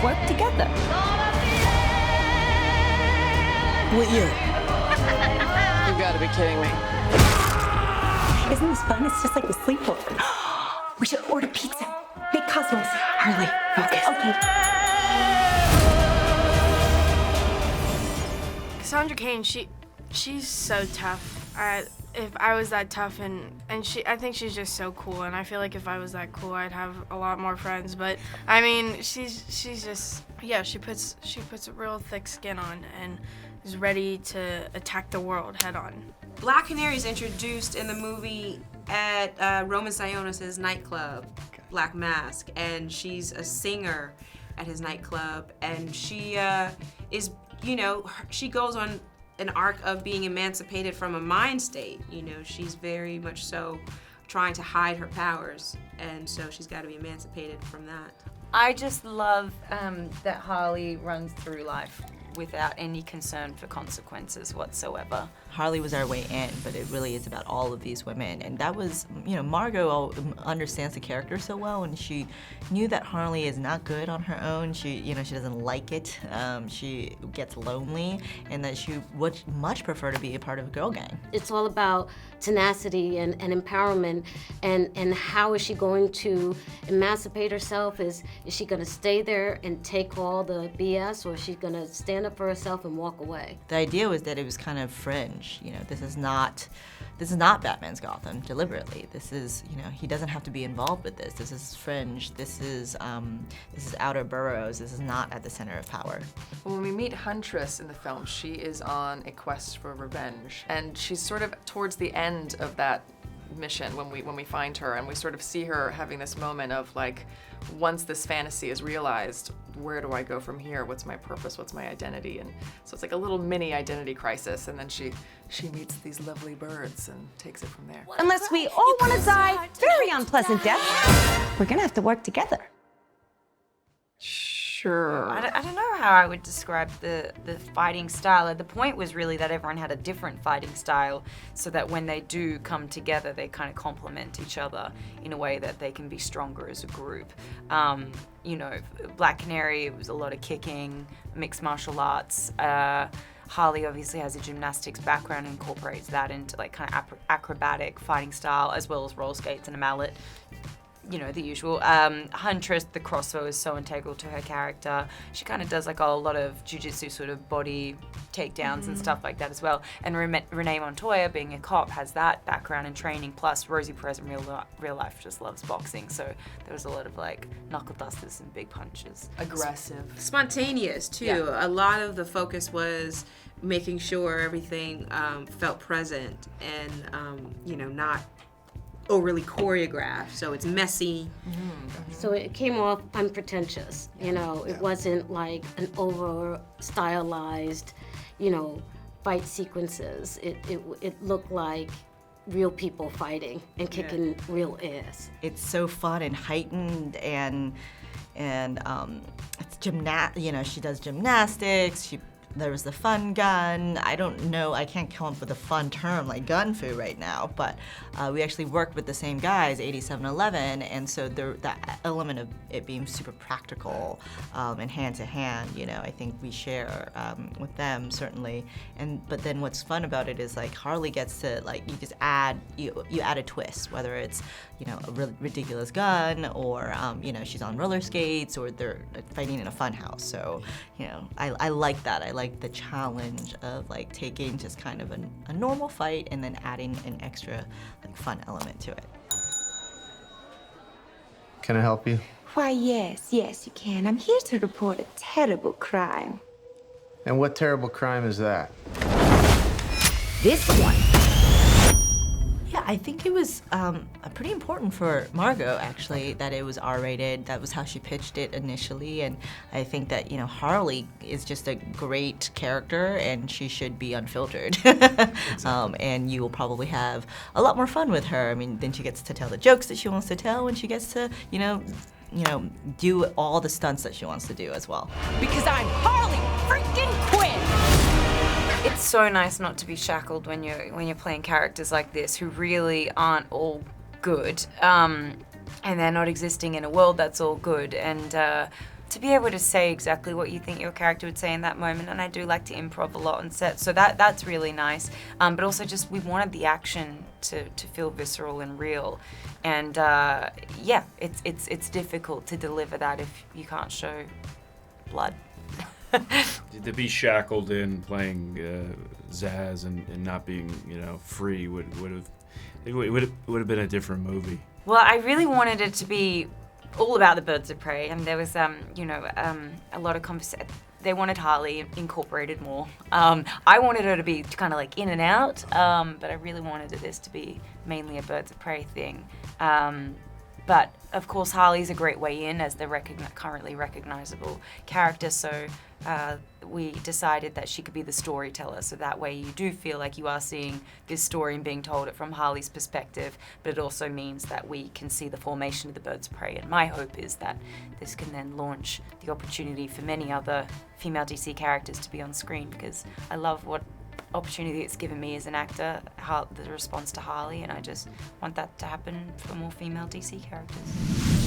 work together. What year? You gotta be kidding me. Isn't this fun? It's just like a sleepover. We should order pizza. Big cosmos. Harley, focus. Okay. Cassandra Cain, she's so tough. If I was that tough and I think she's just so cool, and I feel like if I was that cool, I'd have a lot more friends. But I mean, she's just, yeah, she puts a real thick skin on and is ready to attack the world head on. Black Canary is introduced in the movie at Roman Sionis' nightclub, Black Mask, and she's a singer at his nightclub, and she is, you know, she goes on an arc of being emancipated from a mind state. You know, she's very much so trying to hide her powers, and so she's got to be emancipated from that. I just love that Harley runs through life without any concern for consequences whatsoever. Harley was our way in, but it really is about all of these women. And that was, you know, Margot understands the character so well, and she knew that Harley is not good on her own. She doesn't like it. She gets lonely, and that she would much prefer to be a part of a girl gang. It's all about tenacity and empowerment, and how is she going to emancipate herself? Is she gonna stay there and take all the BS, or is she gonna stand up for herself and walk away? The idea was that it was kind of fringe. You know, this is not Batman's Gotham deliberately. This is, you know, he doesn't have to be involved with this. This is fringe. This is outer boroughs. This is not at the center of power. When we meet Huntress in the film, she is on a quest for revenge, and she's sort of towards the end of that mission when we find her, and we sort of see her having this moment of like, once this fantasy is realized, where do I go from here? What's my purpose? What's my identity? And so it's like a little mini identity crisis, and then she meets these lovely birds and takes it from there. Unless we all want to die very unpleasant deaths, we're gonna have to work together. Sure. I don't know how I would describe the fighting style. The point was really that everyone had a different fighting style, so that when they do come together, they kind of complement each other in a way that they can be stronger as a group. You know, Black Canary, it was a lot of kicking, mixed martial arts. Harley obviously has a gymnastics background and incorporates that into like kind of acrobatic fighting style, as well as roller skates and a mallet. You know, the usual. Huntress, the crossbow is so integral to her character. She kind of does like a lot of jiu-jitsu sort of body takedowns and stuff like that as well. And Renee Montoya, being a cop, has that background and training. Plus, Rosie Perez in real life just loves boxing. So there was a lot of like knuckle dusters and big punches. Aggressive. Spontaneous too. Yeah. A lot of the focus was making sure everything felt present and you know, not overly choreographed, so it's messy. So it came off unpretentious, you know. It wasn't like an over stylized, you know, fight sequences. It looked like real people fighting and kicking real ass. It's so fun and heightened, and it's you know, she does gymnastics. There was the fun gun. I don't know, I can't come up with a fun term like gun fu right now, but we actually worked with the same guys, 8711, and so that element of it being super practical and hand to hand, you know, I think we share with them certainly. But then what's fun about it is like Harley gets to like, you just add a twist, whether it's, you know, a ridiculous gun, or you know, she's on roller skates, or they're fighting in a fun house. So, you know, I like that. I like the challenge of like taking just kind of a normal fight and then adding an extra like fun element to it. Can I help you? Why, yes, you can. I'm here to report a terrible crime. And what terrible crime is that? This one. Yeah, I think it was pretty important for Margot, actually, that it was R-rated. That was how she pitched it initially, and I think that, you know, Harley is just a great character, and she should be unfiltered. Exactly. And you will probably have a lot more fun with her. I mean, then she gets to tell the jokes that she wants to tell, and she gets to, you know, do all the stunts that she wants to do as well. Because I'm Harley freaking Quinn! It's so nice not to be shackled when you're playing characters like this who really aren't all good, and they're not existing in a world that's all good. And to be able to say exactly what you think your character would say in that moment, and I do like to improv a lot on set, so that's really nice. But also just we wanted the action to feel visceral and real, and yeah, it's difficult to deliver that if you can't show blood. To be shackled in playing Zaz and not being, free would have been a different movie. Well, I really wanted it to be all about the birds of prey, and there was, a lot of conversation. They wanted Harley incorporated more. I wanted her to be kind of like in and out, but I really wanted this to be mainly a birds of prey thing. But of course, Harley's a great way in as the currently recognizable character, so we decided that she could be the storyteller, so that way you do feel like you are seeing this story and being told it from Harley's perspective, but it also means that we can see the formation of the birds of prey, and my hope is that this can then launch the opportunity for many other female DC characters to be on screen, because I love what opportunity it's given me as an actor, the response to Harley, and I just want that to happen for more female DC characters.